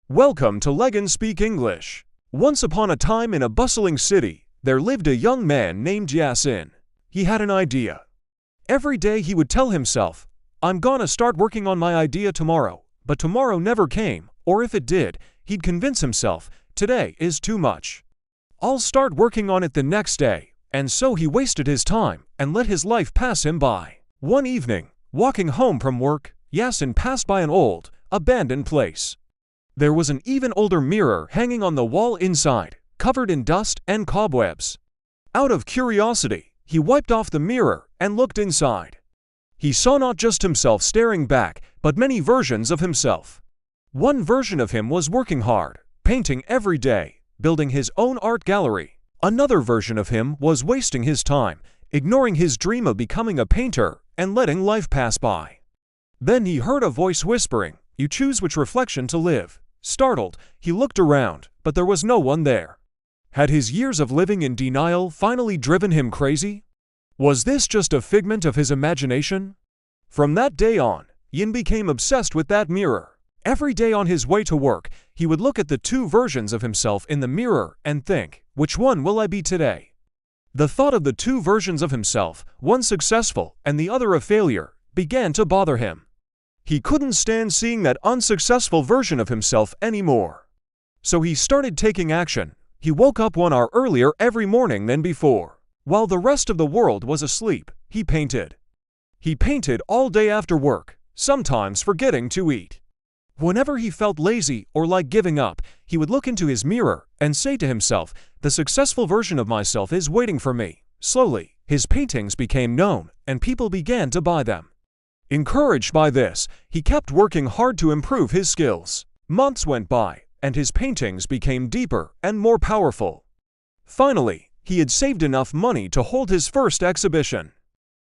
Welcome to Legan Speak English. Once upon a time in a bustling city, there lived a young man named Yassin. He had an idea. Every day he would tell himself, "I'm gonna start working on my idea tomorrow," but tomorrow never came, or if it did, he'd convince himself, "Today is too much. I'll start working on it the next day," and so he wasted his time and let his life pass him by. One evening, walking home from work, Yassin passed by an old, abandoned place. There was an even older mirror hanging on the wall inside, covered in dust and cobwebs. Out of curiosity, he wiped off the mirror and looked inside. He saw not just himself staring back, but many versions of himself. One version of him was working hard, painting every day, building his own art gallery. Another version of him was wasting his time, ignoring his dream of becoming a painter and letting life pass by. Then he heard a voice whispering, "You choose which reflection to live." Startled, he looked around, but there was no one there. Had his years of living in denial finally driven him crazy? Was this just a figment of his imagination? From that day on, Yin became obsessed with that mirror. Every day on his way to work, he would look at the two versions of himself in the mirror and think, "Which one will I be today?" The thought of the two versions of himself, one successful and the other a failure, began to bother him. He couldn't stand seeing that unsuccessful version of himself anymore. So he started taking action. He woke up 1 hour earlier every morning than before. While the rest of the world was asleep, he painted. He painted all day after work, sometimes forgetting to eat. Whenever he felt lazy or like giving up, he would look into his mirror and say to himself, "The successful version of myself is waiting for me." Slowly, his paintings became known, and people began to buy them. Encouraged by this, he kept working hard to improve his skills. Months went by, and his paintings became deeper and more powerful. Finally, he had saved enough money to hold his first exhibition.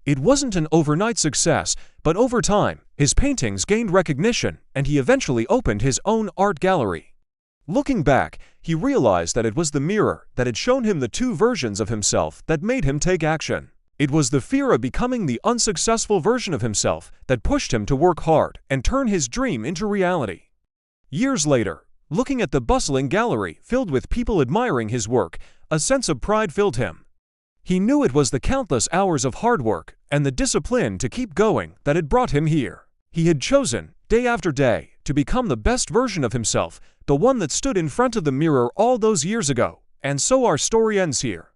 It wasn't an overnight success, but over time, his paintings gained recognition, and he eventually opened his own art gallery. Looking back, he realized that it was the mirror that had shown him the two versions of himself that made him take action. It was the fear of becoming the unsuccessful version of himself that pushed him to work hard and turn his dream into reality. Years later, looking at the bustling gallery filled with people admiring his work, a sense of pride filled him. He knew it was the countless hours of hard work and the discipline to keep going that had brought him here. He had chosen, day after day, to become the best version of himself, the one that stood in front of the mirror all those years ago, and so our story ends here.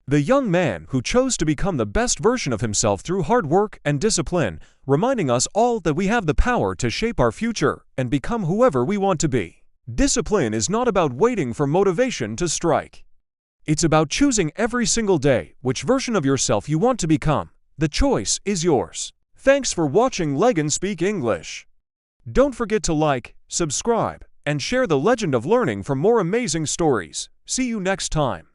The young man who chose to become the best version of himself through hard work and discipline, reminding us all that we have the power to shape our future and become whoever we want to be. Discipline is not about waiting for motivation to strike. It's about choosing every single day which version of yourself you want to become. The choice is yours. Thanks for watching Legan Speak English. Don't forget to like, subscribe, and share the legend of learning for more amazing stories. See you next time.